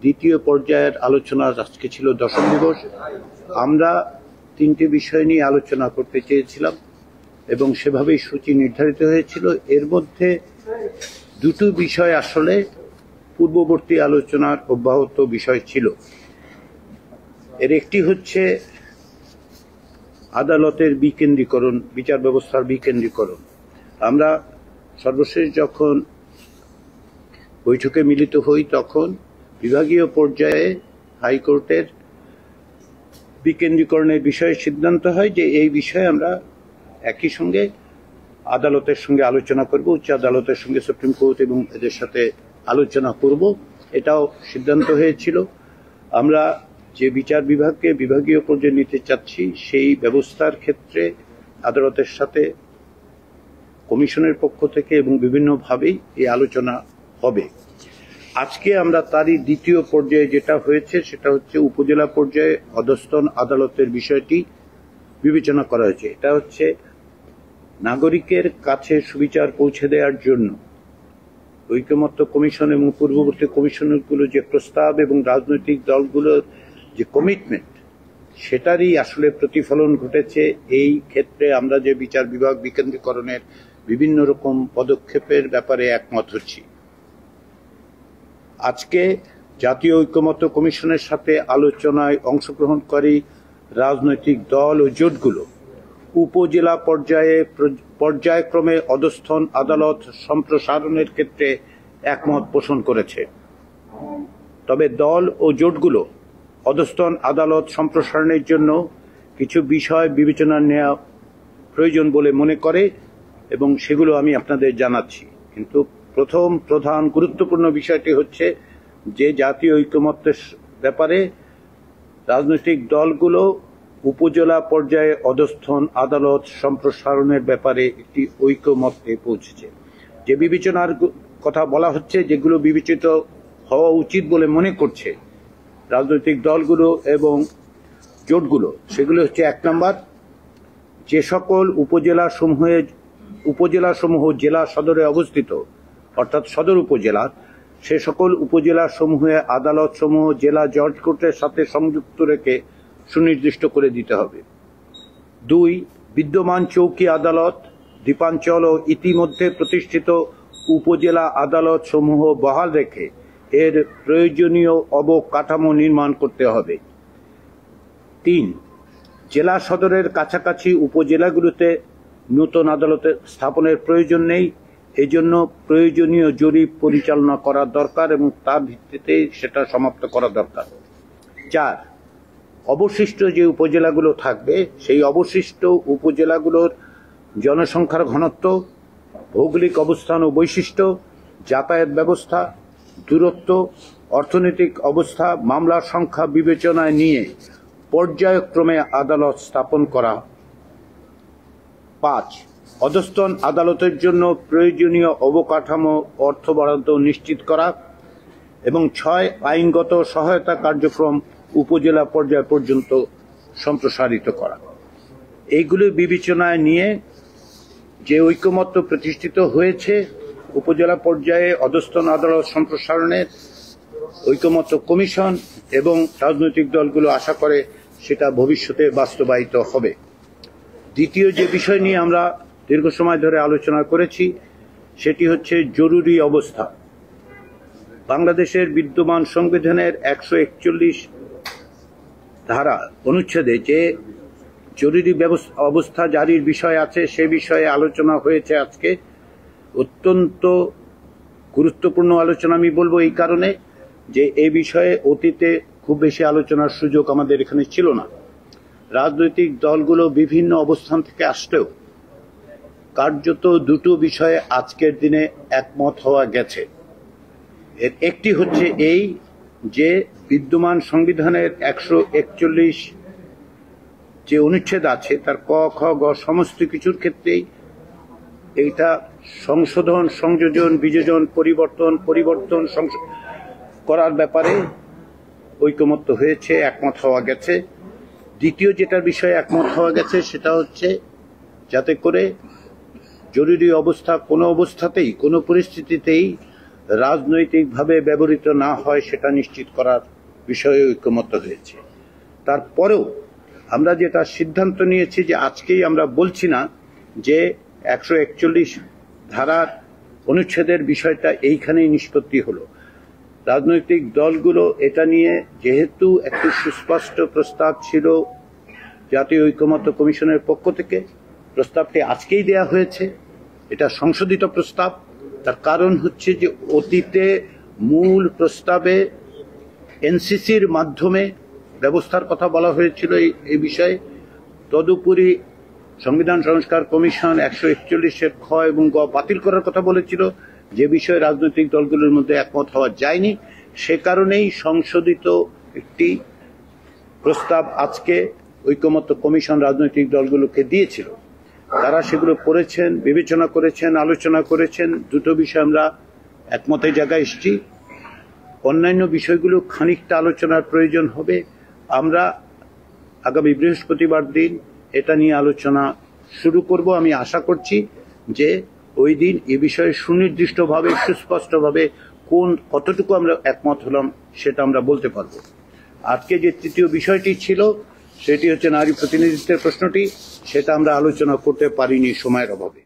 দ্বিতীয় পর্যায়ের আলোচনা আজকে ছিল দশম দিবস। আমরা তিনটি বিষয় নিয়ে আলোচনা করতে চেয়েছিলাম এবং সেভাবেই সূচি নির্ধারিত হয়েছিল। এর মধ্যে দুটো বিষয় আসলে পূর্ববর্তী আলোচনার অব্যাহত বিষয় ছিল। এর একটি হচ্ছে আদালতের বিকেন্দ্রীকরণ, বিচার ব্যবস্থার বিকেন্দ্রীকরণ। আমরা সর্বশেষ যখন বৈঠকে মিলিত হই তখন বিভাগীয় পর্যায়ে হাইকোর্টের বিকেন্দ্রীকরণের বিষয়ে সিদ্ধান্ত হয় যে এই বিষয়ে আমরা একই সঙ্গে আদালতের সঙ্গে আলোচনা করব, উচ্চ আদালতের সঙ্গে সুপ্রিম কোর্ট এবং এদের সাথে আলোচনা করব, এটাও সিদ্ধান্ত হয়েছিল। আমরা যে বিচার বিভাগকে বিভাগীয় পর্যায়ে নিতে চাচ্ছি সেই ব্যবস্থার ক্ষেত্রে আদালতের সাথে কমিশনের পক্ষ থেকে এবং বিভিন্নভাবেই এই আলোচনা হবে। আজকে আমরা তারই দ্বিতীয় পর্যায়ে যেটা হয়েছে সেটা হচ্ছে উপজেলা পর্যায়ে অধস্তন আদালতের বিষয়টি বিবেচনা করা হয়েছে। এটা হচ্ছে নাগরিকের কাছে সুবিচার পৌঁছে দেওয়ার জন্য ঐকমত্য কমিশন এবং পূর্ববর্তী কমিশনগুলো যে প্রস্তাব এবং রাজনৈতিক দলগুলোর যে কমিটমেন্ট সেটারই আসলে প্রতিফলন ঘটেছে। এই ক্ষেত্রে আমরা যে বিচার বিভাগ বিকেন্দ্রীকরণের বিভিন্ন রকম পদক্ষেপের ব্যাপারে একমত হচ্ছি। আজকে জাতীয় ঐকমত্য কমিশনের সাথে আলোচনায় অংশগ্রহণকারী রাজনৈতিক দল ও জোটগুলো উপজেলা পর্যায়ক্রমে অধস্থন আদালত সম্প্রসারণের ক্ষেত্রে একমত পোষণ করেছে। তবে দল ও জোটগুলো অধস্থন আদালত সম্প্রসারণের জন্য কিছু বিষয় বিবেচনা নেওয়া প্রয়োজন বলে মনে করে এবং সেগুলো আমি আপনাদের জানাচ্ছি। কিন্তু প্রথম প্রধান গুরুত্বপূর্ণ বিষয়টি হচ্ছে যে জাতীয় ঐকমত্যের ব্যাপারে রাজনৈতিক দলগুলো উপজেলা পর্যায়ে অধস্থন আদালত সম্প্রসারণের ব্যাপারে একটি ঐকমত্যে পৌঁছেছে। যে বিবেচনার কথা বলা হচ্ছে, যেগুলো বিবেচিত হওয়া উচিত বলে মনে করছে রাজনৈতিক দলগুলো এবং জোটগুলো, সেগুলো হচ্ছে 1 নম্বর, যে সকল উপজেলাসমূহ জেলা সদরে অবস্থিত অর্থাৎ সদর উপজেলা, সে সকল উপজেলা সমূহে আদালত সমূহ জেলা জজ কোর্টের সাথে সংযুক্ত রেখে সুনির্দিষ্ট করে দিতে হবে। 2, বিদ্যমান চৌকি আদালত দ্বীপাঞ্চল ও ইতিমধ্যে প্রতিষ্ঠিত উপজেলা আদালত সমূহ বহাল রেখে এর প্রয়োজনীয় অবকাঠামো নির্মাণ করতে হবে। 3, জেলা সদরের কাছাকাছি উপজেলাগুলোতে নতুন আদালত স্থাপনের প্রয়োজন নেই, এজন্য প্রয়োজনীয় জরিপ পরিচালনা করা দরকার এবং তার ভিত্তিতে সেটা সমাপ্ত করা দরকার। 4, অবশিষ্ট যে উপজেলাগুলো থাকবে সেই অবশিষ্ট উপজেলাগুলোর জনসংখ্যার ঘনত্ব, ভৌগোলিক অবস্থান ও বৈশিষ্ট্য, যাতায়াত ব্যবস্থা, দূরত্ব, অর্থনৈতিক অবস্থা, মামলার সংখ্যা বিবেচনায় নিয়ে পর্যায়ক্রমে আদালত স্থাপন করা। 5, অধস্তন আদালতের জন্য প্রয়োজনীয় অবকাঠামো অর্থ বরাদ্দ নিশ্চিত করা এবং 6, আইনগত সহায়তা কার্যক্রম উপজেলা পর্যায় পর্যন্ত সম্প্রসারিত করা। এইগুলি বিবেচনায় নিয়ে যে ঐকমত্য প্রতিষ্ঠিত হয়েছে উপজেলা পর্যায়ে অধস্তন আদালত সম্প্রসারণের, ঐকমত্য কমিশন এবং রাজনৈতিক দলগুলো আশা করে সেটা ভবিষ্যতে বাস্তবায়িত হবে। দ্বিতীয় যে বিষয় নিয়ে আমরা দীর্ঘ সময় ধরে আলোচনা করেছি সেটি হচ্ছে জরুরি অবস্থা। বাংলাদেশের বিদ্যমান সংবিধানের 141 ধারা অনুচ্ছেদে যে জরুরি অবস্থা জারির বিষয় আছে সে বিষয়ে আলোচনা হয়েছে। আজকে অত্যন্ত গুরুত্বপূর্ণ আলোচনা আমি বলবো এই কারণে যে এই বিষয়ে অতীতে খুব বেশি আলোচনার সুযোগ আমাদের এখানে ছিল না। রাজনৈতিক দলগুলো বিভিন্ন অবস্থান থেকে আসলেও কার্যত দুটো বিষয়ে আজকের দিনে একমত হওয়া গেছে। এর একটি হচ্ছে এই যে বিদ্যমান সংবিধানের 141 যে অনুচ্ছেদ আছে তার ক, খ, গ সমস্ত কিছুর ক্ষেত্রেই এইটা সংশোধন, সংযোজন, বিযোজন, পরিবর্তন করার ব্যাপারে ঐকমত্য হয়েছে, একমত হওয়া গেছে। দ্বিতীয় যেটার বিষয়ে একমত হওয়া গেছে সেটা হচ্ছে যাতে করে জরুরি অবস্থা কোনো অবস্থাতেই কোনো পরিস্থিতিতেই রাজনৈতিকভাবে ব্যবহৃত না হয় সেটা নিশ্চিত করার বিষয়ে ঐকমত্য হয়েছে। তারপরেও আমরা যেটা সিদ্ধান্ত নিয়েছি যে আজকেই আমরা বলছি না যে 141 ধারার অনুচ্ছেদের বিষয়টা এইখানেই নিষ্পত্তি হলো। রাজনৈতিক দলগুলো এটা নিয়ে যেহেতু একটি সুস্পষ্ট প্রস্তাব ছিল জাতীয় ঐকমত্য কমিশনের পক্ষ থেকে, প্রস্তাবটি আজকেই দেয়া হয়েছে। এটা সংশোধিত প্রস্তাব। তার কারণ হচ্ছে যে অতীতে মূল প্রস্তাবে এনসিসির মাধ্যমে ব্যবস্থার কথা বলা হয়েছিল এই বিষয়ে। তদুপরি সংবিধান সংস্কার কমিশন 141-এর খ এবং গ বাতিল করার কথা বলেছিল, যে বিষয়ে রাজনৈতিক দলগুলোর মধ্যে একমত হওয়া যায়নি। সে কারণেই সংশোধিত একটি প্রস্তাব আজকে ঐকমত্য কমিশন রাজনৈতিক দলগুলোকে দিয়েছিল। তারা সেগুলো পড়েছেন, বিবেচনা করেছেন, আলোচনা করেছেন। দুটো বিষয় আমরা একমতের জায়গায় এসেছি। অন্যান্য বিষয়গুলো খানিকটা আলোচনার প্রয়োজন হবে। আমরা আগামী বৃহস্পতিবার দিন এটা নিয়ে আলোচনা শুরু করব। আমি আশা করছি যে ওই দিন এ বিষয়ে সুনির্দিষ্টভাবে, সুস্পষ্টভাবে কতটুকু আমরা একমত হলাম সেটা আমরা বলতে পারব। আজকে যে তৃতীয় বিষয়টি ছিল সেটি হচ্ছে নারী প্রতিনিধিত্বের প্রশ্নটি, সেটা আমরা আলোচনা করতে পারিনি সময়ের অভাবে।